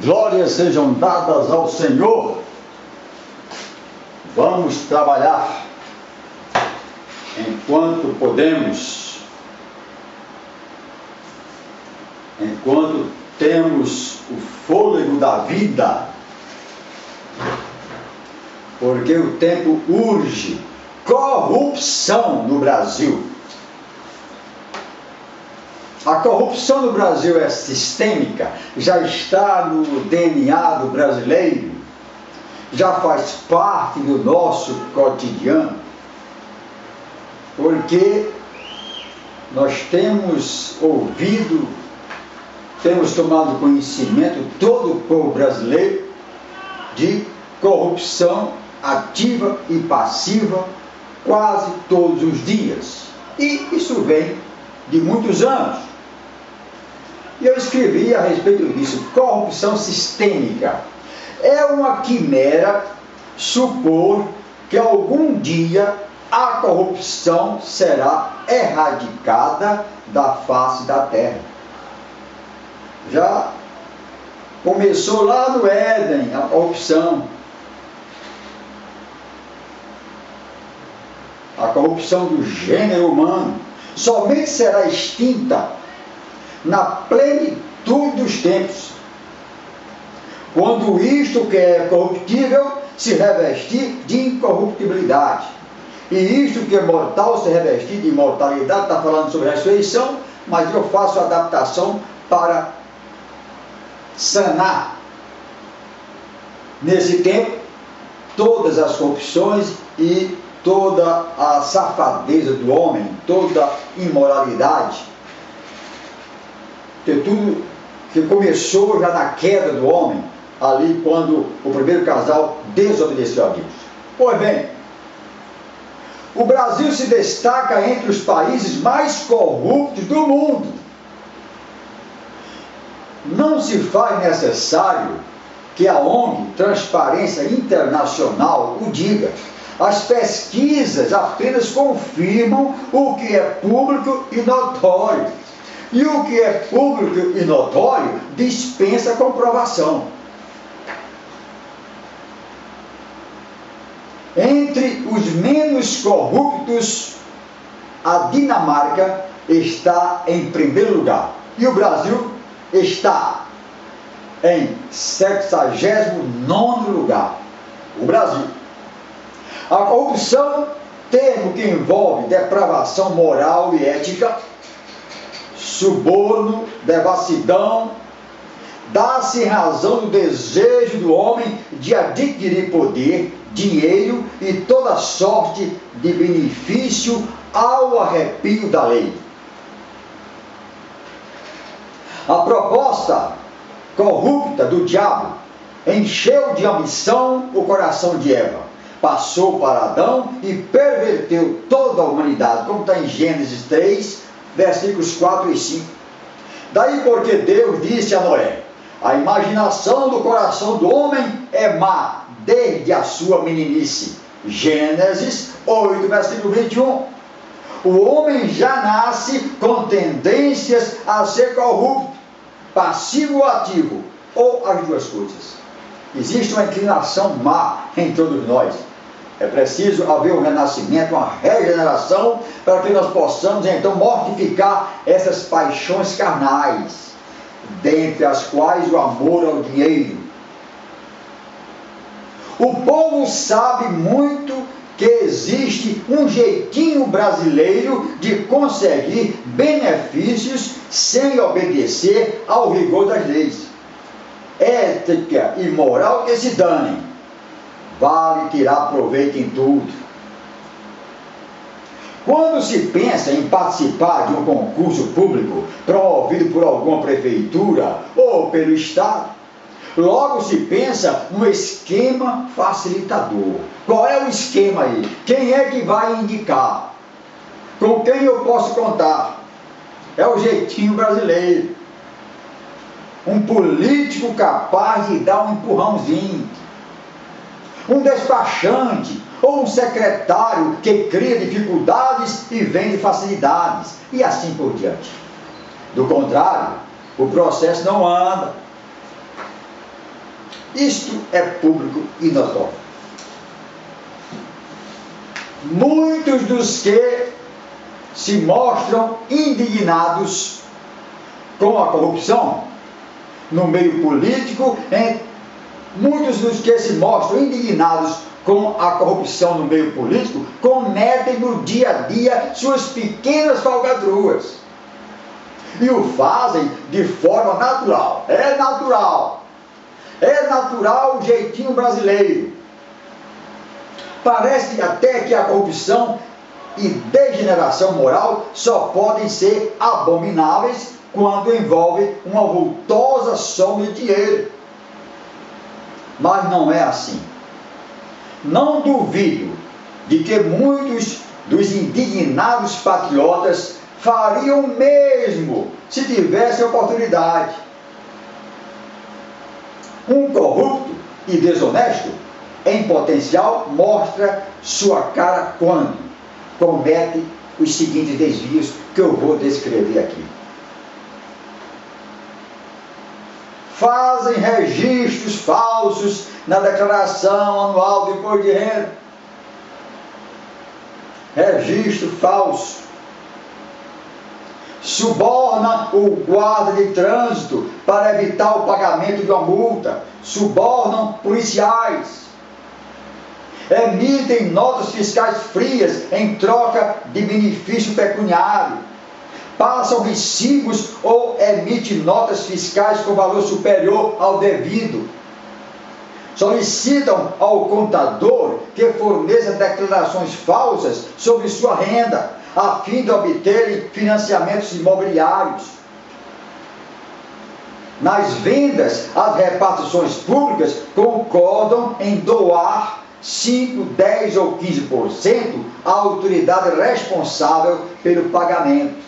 Glórias sejam dadas ao Senhor. Vamos trabalhar enquanto podemos, enquanto temos o fôlego da vida, porque o tempo urge. Corrupção no Brasil. A corrupção no Brasil é sistêmica, já está no DNA do brasileiro, já faz parte do nosso cotidiano, porque nós temos ouvido, temos tomado conhecimento, todo o povo brasileiro, de corrupção ativa e passiva quase todos os dias. E isso vem de muitos anos. E eu escrevi a respeito disso. Corrupção sistêmica. É uma quimera supor que algum dia a corrupção será erradicada da face da terra. Já começou lá no Éden a corrupção. A corrupção do gênero humano somente será extinta na plenitude dos tempos, quando isto que é corruptível se revestir de incorruptibilidade, e isto que é mortal se revestir de imortalidade. Está falando sobre ressurreição, mas eu faço a adaptação para sanar nesse tempo todas as corrupções e toda a safadeza do homem, toda a imoralidade, que tudo que começou já na queda do homem, ali quando o primeiro casal desobedeceu a Deus. Pois bem, o Brasil se destaca entre os países mais corruptos do mundo. Não se faz necessário que a ONG Transparência Internacional o diga. As pesquisas apenas confirmam o que é público e notório. E o que é público e notório dispensa comprovação. Entre os menos corruptos, a Dinamarca está em primeiro lugar. E o Brasil está em 79º lugar. O Brasil. A corrupção, termo que envolve depravação moral e ética, suborno, devassidão, dá-se em razão do desejo do homem de adquirir poder, dinheiro e toda sorte de benefício ao arrepio da lei. A proposta corrupta do diabo encheu de ambição o coração de Eva. Passou para Adão e perverteu toda a humanidade, como está em Gênesis 3, versículos 4 e 5. Daí porque Deus disse a Noé: a imaginação do coração do homem é má desde a sua meninice. Gênesis 8, versículo 21. O homem já nasce com tendências a ser corrupto, passivo ou ativo, ou as duas coisas. Existe uma inclinação má em todos nós. É preciso haver um renascimento, uma regeneração, para que nós possamos então mortificar essas paixões carnais, dentre as quais o amor ao dinheiro. O povo sabe muito que existe um jeitinho brasileiro de conseguir benefícios sem obedecer ao rigor das leis. Ética e moral que se danem. Vale tirar proveito em tudo. Quando se pensa em participar de um concurso público promovido por alguma prefeitura ou pelo Estado, logo se pensa no esquema facilitador. Qual é o esquema aí? Quem é que vai indicar? Com quem eu posso contar? É o jeitinho brasileiro. Um político capaz de dar um empurrãozinho. Um despachante ou um secretário que cria dificuldades e vende facilidades, e assim por diante. Do contrário, o processo não anda. Isto é público e notório. Muitos dos que se mostram indignados com a corrupção no meio político, muitos dos que se mostram indignados com a corrupção no meio político cometem no dia a dia suas pequenas falcatruas e o fazem de forma natural. É natural o jeitinho brasileiro. Parece até que a corrupção e degeneração moral só podem ser abomináveis quando envolve uma vultosa soma de dinheiro. Mas não é assim. Não duvido de que muitos dos indignados patriotas fariam o mesmo se tivessem oportunidade. Um corrupto e desonesto, em potencial, mostra sua cara quando comete os seguintes desvios que eu vou descrever aqui. Fazem registros falsos na declaração anual do imposto de renda. Registro falso. Suborna o guarda de trânsito para evitar o pagamento de uma multa. Subornam policiais. Emitem notas fiscais frias em troca de benefício pecuniário. Passam recibos ou emitem notas fiscais com valor superior ao devido. Solicitam ao contador que forneça declarações falsas sobre sua renda, a fim de obterem financiamentos imobiliários. Nas vendas, as repartições públicas concordam em doar 5, 10 ou 15% à autoridade responsável pelo pagamento.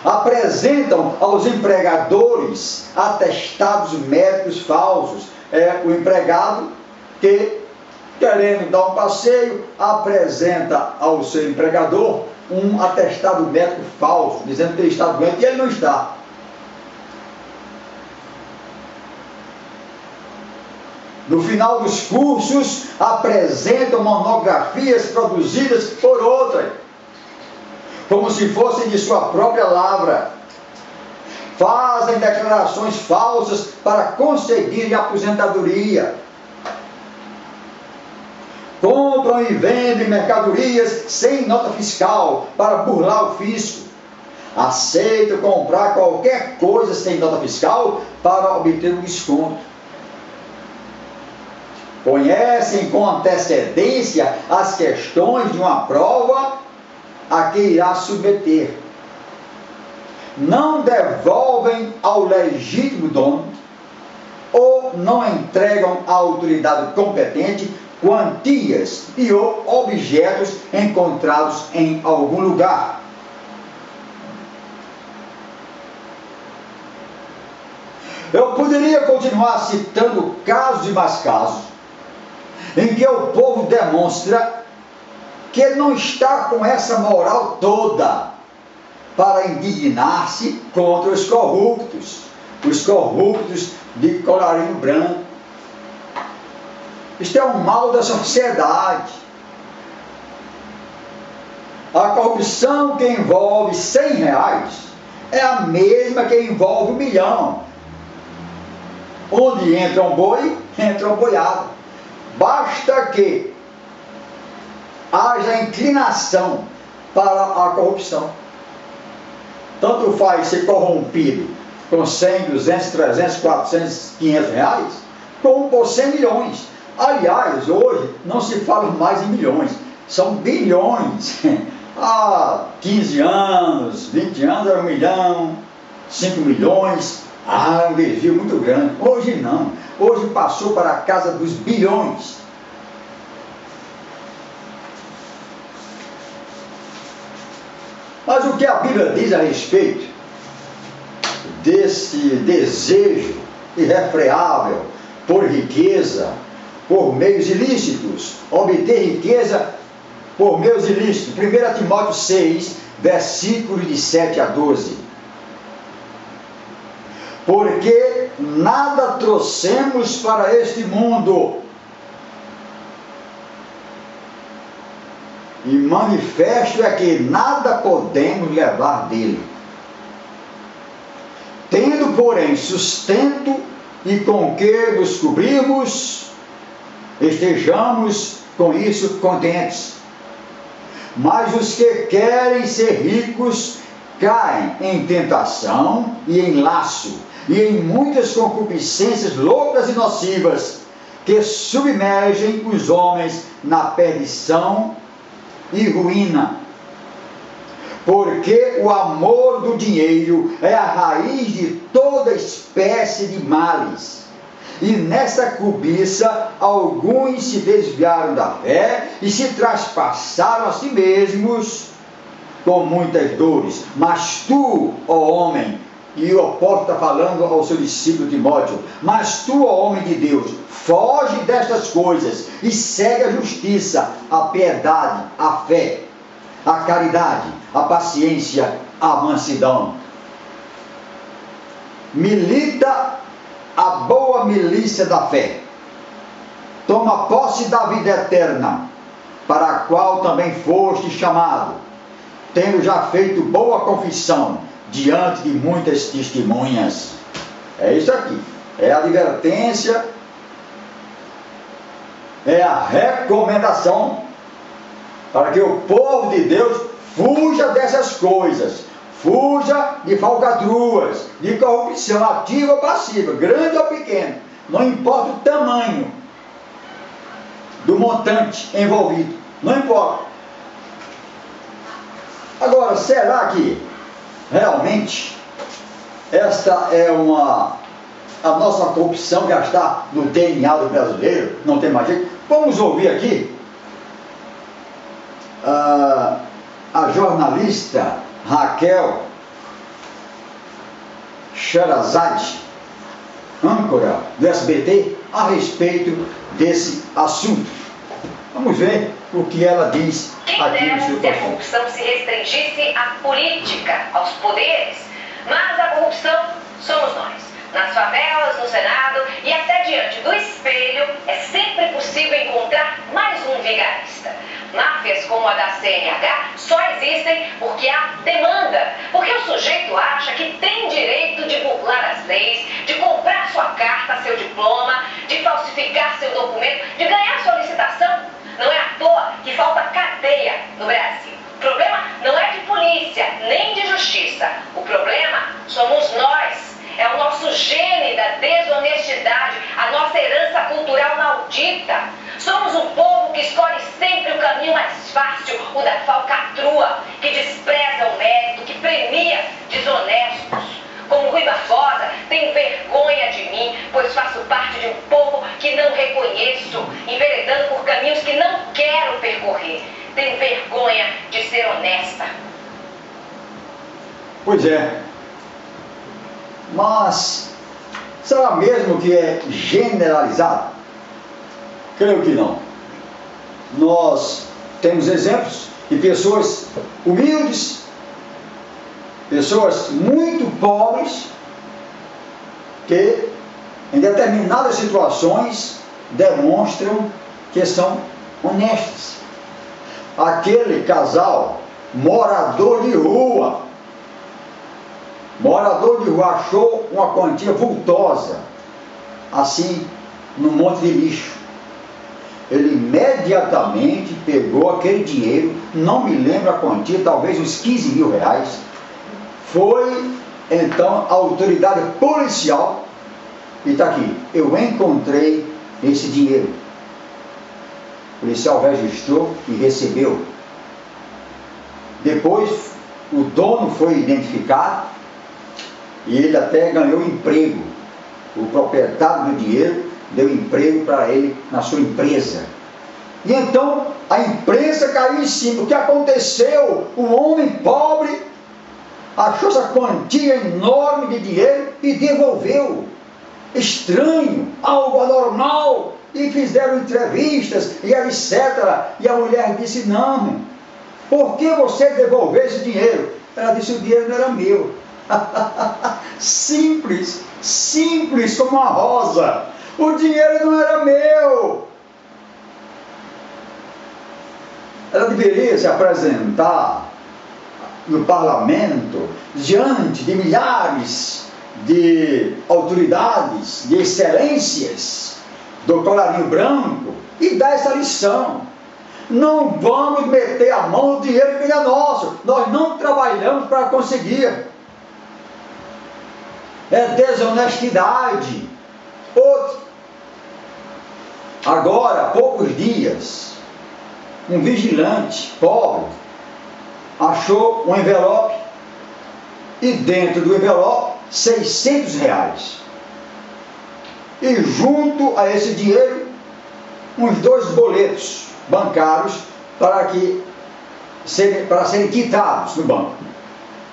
Apresentam aos empregadores atestados médicos falsos. É o empregado que, querendo dar um passeio, apresenta ao seu empregador um atestado médico falso, dizendo que ele está doente e ele não está. No final dos cursos, apresentam monografias produzidas por outrem, como se fossem de sua própria lavra. Fazem declarações falsas para conseguirem aposentadoria. Compram e vendem mercadorias sem nota fiscal para burlar o fisco. Aceitam comprar qualquer coisa sem nota fiscal para obter um desconto. Conhecem com antecedência as questões de uma prova a que irá submeter. Não devolvem ao legítimo dono ou não entregam à autoridade competente quantias e ou objetos encontrados em algum lugar. Eu poderia continuar citando casos e mais casos em que o povo demonstra que não está com essa moral toda para indignar-se contra os corruptos de colarinho branco. Isto é um mal da sociedade. A corrupção que envolve R$100 é a mesma que envolve 1 milhão. Onde entra um boi, entra uma boiada. Basta que haja inclinação para a corrupção. Tanto faz ser corrompido com 100, 200, 300, 400, 500 reais, como por 100 milhões. Aliás, hoje não se fala mais em milhões, são bilhões. Há 15 anos, 20 anos era 1 milhão, 5 milhões, um desvio muito grande. Hoje não, hoje passou para a casa dos bilhões. Mas o que a Bíblia diz a respeito desse desejo irrefreável por riqueza, por meios ilícitos, obter riqueza por meios ilícitos? 1 Timóteo 6, versículos de 7 a 12. Porque nada trouxemos para este mundo. E manifesto é que nada podemos levar dele. Tendo, porém, sustento e com que nos cobrimos, estejamos com isso contentes. Mas os que querem ser ricos caem em tentação e em laço, e em muitas concupiscências loucas e nocivas, que submergem os homens na perdição e ruína. Porque o amor do dinheiro é a raiz de toda espécie de males. E nessa cobiça alguns se desviaram da fé e se traspassaram a si mesmos com muitas dores. Mas tu, ó homem, e o apóstolo está falando ao seu discípulo Timóteo, mas tu, ó homem de Deus, foge destas coisas e segue a justiça, a piedade, a fé, a caridade, a paciência, a mansidão. Milita a boa milícia da fé. Toma posse da vida eterna, para a qual também foste chamado, tendo já feito boa confissão diante de muitas testemunhas. É isso aqui. É a advertência, é a recomendação para que o povo de Deus fuja dessas coisas. Fuja de falcatruas, de corrupção ativa ou passiva, grande ou pequena, não importa o tamanho do montante envolvido, não importa. Agora, será que realmente esta é a nossa corrupção já está no DNA do brasileiro? Não tem mais jeito? Vamos ouvir aqui a jornalista Raquel Sherazade, âncora do SBT, a respeito desse assunto. Vamos ver o que ela diz aqui no seu que a corrupção se restringisse à política, aos poderes, mas a corrupção somos nós. Nas favelas, no Senado e até diante do espelho, é sempre possível encontrar mais um vigarista. Máfias como a da CNH só existem porque há demanda, porque o sujeito acha que tem direito de burlar as leis, de comprar sua carta, seu diploma, de falsificar seu documento, de ganhar sua licitação. Não é à toa que falta cadeia no Brasil. O problema não é de polícia, nem de justiça. O problema somos nós. É o nosso gene da desonestidade, a nossa herança cultural maldita. Somos um povo que escolhe sempre o caminho mais fácil, o da falcatrua, que despreza o mérito, que premia desonestos. Como Rui Barbosa, tenho vergonha de mim, pois faço parte de um povo que não reconheço, enveredando por caminhos que não quero percorrer. Tenho vergonha de ser honesta. Pois é. Mas será mesmo que é generalizado? Creio que não. Nós temos exemplos de pessoas humildes, pessoas muito pobres, que em determinadas situações demonstram que são honestas. Aquele casal morador de rua achou uma quantia vultosa assim no monte de lixo. Ele imediatamente pegou aquele dinheiro, não me lembro a quantia, talvez uns 15 mil reais. Foi então a autoridade policial e está aqui: eu encontrei esse dinheiro. O policial registrou e recebeu. Depois o dono foi identificado e ele até ganhou emprego. O proprietário do dinheiro deu emprego para ele na sua empresa. E então a imprensa caiu em cima. O que aconteceu? O homem pobre achou essa quantia enorme de dinheiro e devolveu. Estranho, algo anormal. E fizeram entrevistas e etc. E a mulher disse: não, por que você devolveu esse dinheiro? Ela disse: o dinheiro não era meu, Simples, simples como uma rosa. O dinheiro não era meu. Ela deveria se apresentar no parlamento diante de milhares de autoridades, de excelências do colarinho branco e dar essa lição. Não vamos meter a mão no dinheiro que é nosso. Nós não trabalhamos para conseguir. É desonestidade. Outro. Agora, há poucos dias, um vigilante pobre achou um envelope e dentro do envelope R$600. E junto a esse dinheiro, uns 2 boletos bancários para serem quitados no banco.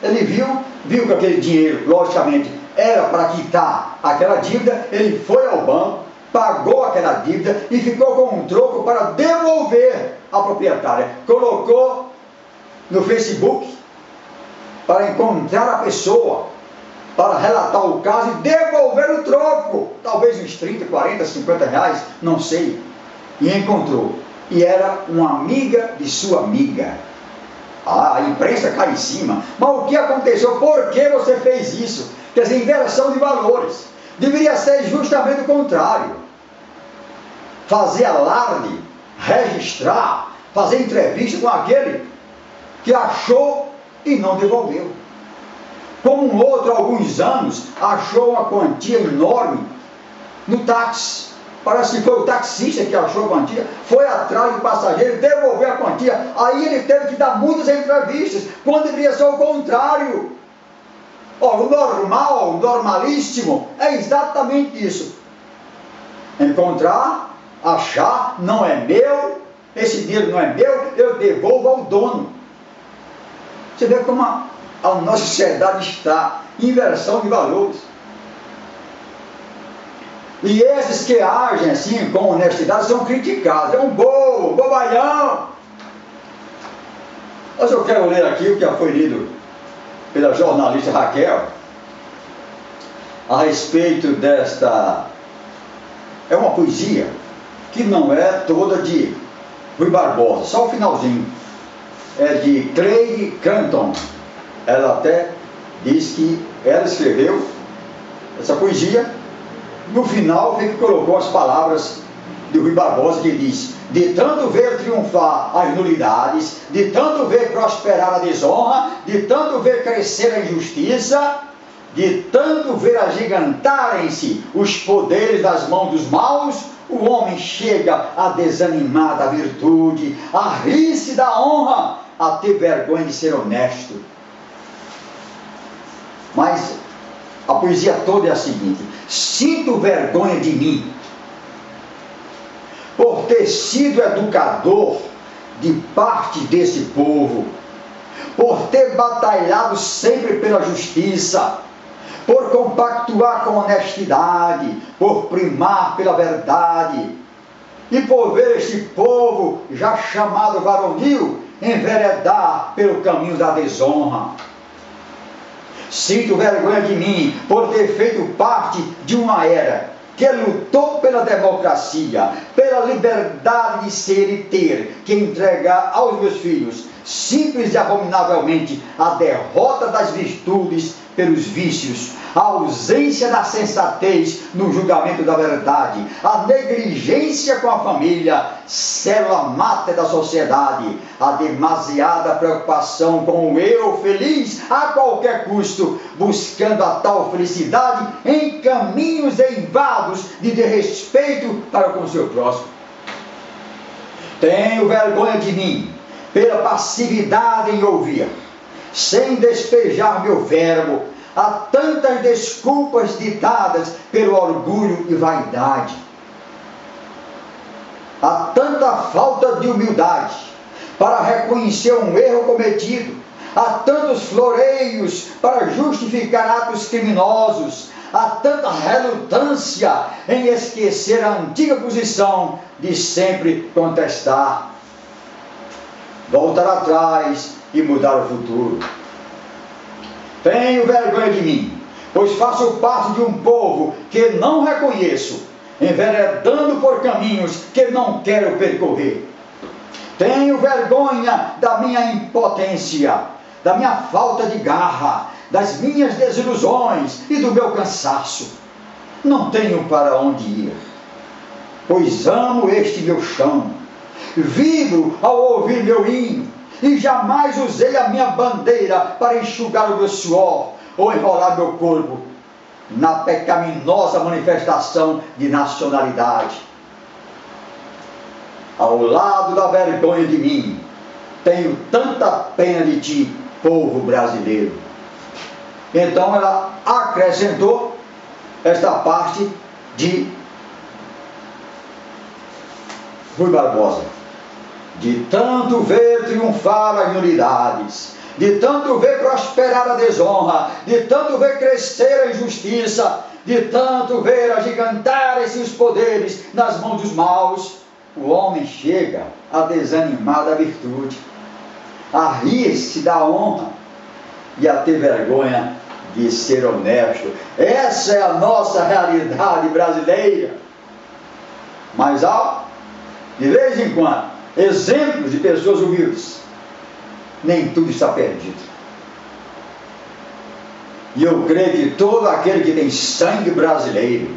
Ele viu que aquele dinheiro, logicamente, era para quitar aquela dívida. Ele foi ao banco, pagou aquela dívida e ficou com um troco para devolver à proprietária. Colocou no Facebook para encontrar a pessoa, para relatar o caso e devolver o troco, talvez uns 30, 40, 50 reais, não sei. E encontrou. E era uma amiga de sua amiga. A imprensa cai em cima. Mas o que aconteceu? Por que você fez isso? Quer dizer, inversão de valores. Deveria ser justamente o contrário. Fazer alarde, registrar, fazer entrevista com aquele que achou e não devolveu. Como um outro, há alguns anos, achou uma quantia enorme no táxi. Parece que foi o taxista que achou a quantia, foi atrás do passageiro, devolveu a quantia. Aí ele teve que dar muitas entrevistas, quando deveria ser o contrário. O normal, o normalíssimo, é exatamente isso. Encontrar, achar, não é meu, esse dinheiro não é meu, eu devolvo ao dono. Você vê como a nossa sociedade está, inversão de valores. E esses que agem assim, com honestidade, são criticados. É um bobo, bobalhão. Mas eu quero ler aqui o que já foi lido pela jornalista Raquel, a respeito desta... É uma poesia que não é toda de Rui Barbosa, só o finalzinho. É de Cleide Canton. Ela até diz que ela escreveu essa poesia. No final, que colocou as palavras de Rui Barbosa, que diz: de tanto ver triunfar as nulidades, de tanto ver prosperar a desonra, de tanto ver crescer a injustiça, de tanto ver agigantarem-se os poderes das mãos dos maus, o homem chega a desanimar da virtude, a rir-se da honra, a ter vergonha de ser honesto. Mas a poesia toda é a seguinte: sinto vergonha de mim por ter sido educador de parte desse povo, por ter batalhado sempre pela justiça, por compactuar com honestidade, por primar pela verdade, e por ver este povo, já chamado varonil, enveredar pelo caminho da desonra. Sinto vergonha de mim por ter feito parte de uma era que lutou pela democracia, pela liberdade de ser e ter, que entregar aos meus filhos, simples e abominavelmente, a derrota das virtudes pelos vícios, a ausência da sensatez no julgamento da verdade, a negligência com a família, célula máter da sociedade, a demasiada preocupação com o eu feliz a qualquer custo, buscando a tal felicidade em caminhos eivados de desrespeito para com o seu próximo. Tenho vergonha de mim pela passividade em ouvir, sem despejar meu verbo, há tantas desculpas ditadas pelo orgulho e vaidade. Há tanta falta de humildade para reconhecer um erro cometido. Há tantos floreios para justificar atos criminosos. Há tanta relutância em esquecer a antiga posição de sempre contestar, voltar atrás e mudar o futuro. Tenho vergonha de mim, pois faço parte de um povo que não reconheço, enveredando por caminhos que não quero percorrer. Tenho vergonha da minha impotência, da minha falta de garra, das minhas desilusões e do meu cansaço. Não tenho para onde ir, pois amo este meu chão. Vibro ao ouvir meu hino, e jamais usei a minha bandeira para enxugar o meu suor ou enrolar meu corpo na pecaminosa manifestação de nacionalidade. Ao lado da vergonha de mim, tenho tanta pena de ti, povo brasileiro. Então ela acrescentou esta parte de Rui Barbosa: de tanto ver triunfar as nulidades, de tanto ver prosperar a desonra, de tanto ver crescer a injustiça, de tanto ver agigantarem-se os poderes nas mãos dos maus, o homem chega a desanimar da virtude, a rir-se da honra e a ter vergonha de ser honesto. Essa é a nossa realidade brasileira. Mas há, de vez em quando, exemplos de pessoas humildes. Nem tudo está perdido. E eu creio que todo aquele que tem sangue brasileiro,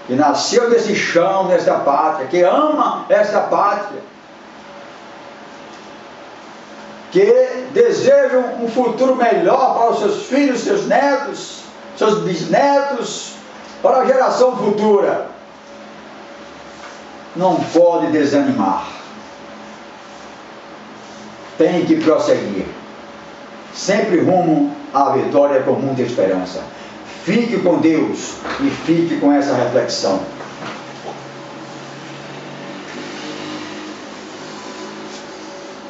que nasceu nesse chão, nesta pátria, que ama esta pátria, que deseja um futuro melhor para os seus filhos, seus netos, seus bisnetos, para a geração futura, não pode desanimar. Tem que prosseguir, sempre rumo à vitória com muita esperança. Fique com Deus e fique com essa reflexão.